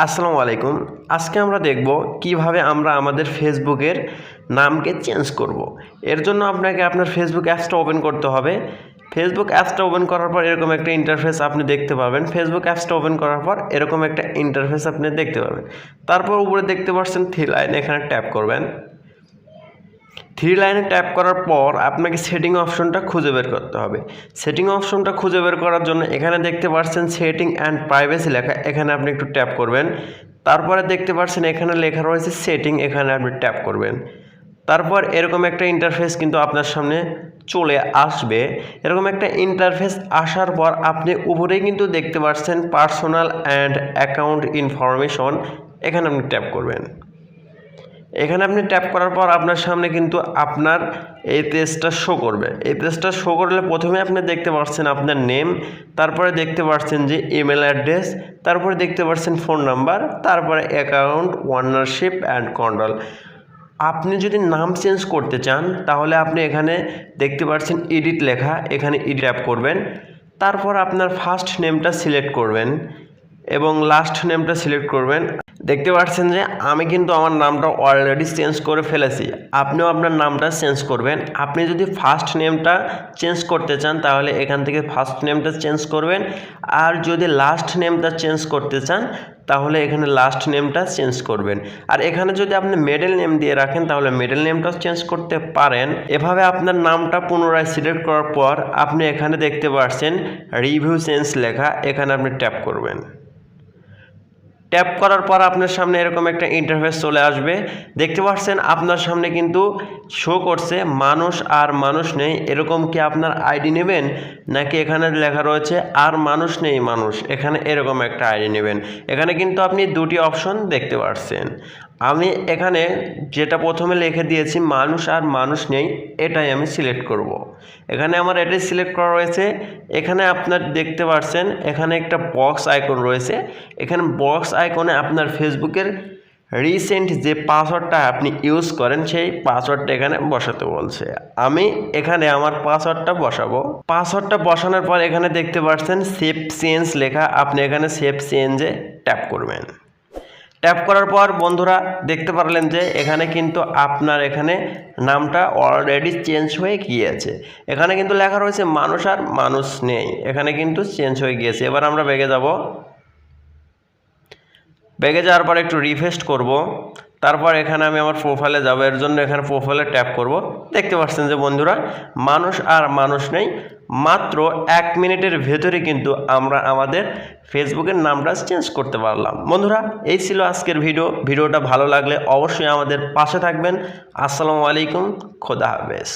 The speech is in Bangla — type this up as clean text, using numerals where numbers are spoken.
আসসালামু আলাইকুম। আজকে আমরা দেখব কিভাবে আমরা আমাদের ফেসবুকের নামকে চেঞ্জ করব। এর জন্য আপনাকে আপনার ফেসবুক অ্যাপসটা ওপেন করতে হবে। ফেসবুক অ্যাপসটা ওপেন করার পর এরকম একটা ইন্টারফেস আপনি দেখতে পাবেন। ফেসবুক অ্যাপসটা ওপেন করার পর এরকম একটা ইন্টারফেস আপনি দেখতে পাবেন। তারপর উপরে দেখতে পাচ্ছেন থ্রি লাইন, এখানে ট্যাপ করবেন। থ্রি লাইনে ট্যাপ করার পর আপনাকে সেটিং অপশনটা খুঁজে বের করতে হবে। সেটিং অপশনটা খুঁজে বের করার জন্য এখানে দেখতে পাচ্ছেন সেটিং অ্যান্ড প্রাইভেসি লেখা, এখানে আপনি একটু ট্যাপ করবেন। তারপরে দেখতে পাচ্ছেন এখানে লেখা রয়েছে সেটিং, এখানে আপনি ট্যাপ করবেন। তারপর এরকম একটা ইন্টারফেস কিন্তু আপনার সামনে চলে আসবে। এরকম একটা ইন্টারফেস আসার পর আপনি উপরেই কিন্তু দেখতে পাচ্ছেন পার্সোনাল অ্যান্ড অ্যাকাউন্ট ইনফরমেশন, এখানে আপনি ট্যাপ করবেন। এখানে আপনি ট্যাপ করার পর আপনার সামনে কিন্তু আপনার এই পেজটা শো করবে। এই পেজটা শো করলে প্রথমে আপনি দেখতে পাচ্ছেন আপনার নেম, তারপরে দেখতে পাচ্ছেন যে ইমেল অ্যাড্রেস, তারপরে দেখতে পাচ্ছেন ফোন নাম্বার, তারপরে অ্যাকাউন্ট ওনারশিপ অ্যান্ড কন্ট্রোল। আপনি যদি নাম চেঞ্জ করতে চান তাহলে আপনি এখানে দেখতে পাচ্ছেন এডিট লেখা, এখানে এডিট ট্যাপ করবেন। তারপর আপনার ফার্স্ট নেমটা সিলেক্ট করবেন এবং লাস্ট নেমটা সিলেক্ট করবেন। দেখতে পাচ্ছেন যে আমি কিন্তু আমার নামটা অলরেডি চেঞ্জ করে ফেলেছি। আপনিও আপনার নামটা চেঞ্জ করবেন। আপনি যদি ফার্স্ট নেমটা চেঞ্জ করতে চান তাহলে এখান থেকে ফার্স্ট নেমটা চেঞ্জ করবেন, আর যদি লাস্ট নেমটা চেঞ্জ করতে চান তাহলে এখানে লাস্ট নেমটা চেঞ্জ করবেন। আর এখানে যদি আপনি মিডল নেম দিয়ে রাখেন তাহলে মিডল নেমটাও চেঞ্জ করতে পারেন। এভাবে আপনার নামটা পুনরায় সিলেক্ট করার পর আপনি এখানে দেখতে পাচ্ছেন রিভিউ চেঞ্জ লেখা, এখানে আপনি ট্যাপ করবেন। ট্যাপ করার পর আপনার সামনে এরকম একটা ইন্টারফেস চলে আসবে। দেখতে পাচ্ছেন আপনার সামনে কিন্তু শো করছে মানুষ আর মানুষ নেই। এরকম কি আপনার আইডি নেবেন, নাকি এখানে লেখা রয়েছে আর মানুষ নেই মানুষ, এখানে এরকম একটা আইডি নেবেন। এখানে কিন্তু আপনি দুটি অপশন দেখতে পাচ্ছেন। আমি এখানে যেটা প্রথমে লিখে দিয়েছি মানুষ আর মানুষ নেই, এটাই আমি সিলেক্ট করব। এখানে আমার এটাই সিলেক্ট করা রয়েছে। এখানে আপনার দেখতে পাচ্ছেন এখানে একটা বক্স আইকন রয়েছে। এখানে বক্স আইকনে আপনার ফেসবুকের রিসেন্ট যে পাসওয়ার্ডটা আপনি ইউজ করেন সেই পাসওয়ার্ডটা এখানে বসাতে বলছে। আমি এখানে আমার পাসওয়ার্ডটা বসাবো। পাসওয়ার্ডটা বসানোর পর এখানে দেখতে পাচ্ছেন সেভ চেঞ্জ লেখা, আপনি এখানে সেভ চেঞ্জে ট্যাপ করবেন। ট্যাপ করার পর বন্ধুরা দেখতে পারলেন যে এখানে কিন্তু আপনার এখানে নামটা অলরেডি চেঞ্জ হয়ে গিয়েছে। এখানে কিন্তু লেখা রয়েছে মানুষ আর মানুষ নেই, এখানে কিন্তু চেঞ্জ হয়ে গিয়েছে। এবার আমরা ব্যাগে যাব। ব্যাগে যাওয়ার পর একটু রিফ্রেশ করব। তারপর এখানে আমি আমার প্রোফাইলে যাব, এর জন্য এখানে প্রোফাইলে ট্যাপ করব। দেখতে পাচ্ছেন যে বন্ধুরা মানুষ আর মানুষ নেই। মাত্র 1 মিনিটের ভেতরে কিন্তু আমরা আমাদের ফেসবুকের নামটা চেঞ্জ করতে পারলাম। বন্ধুরা এই ছিল আজকের ভিডিওটা ভালো লাগলে অবশ্যই আমাদের পাশে থাকবেন। আসসালামু আলাইকুম, খোদা হাফেজ।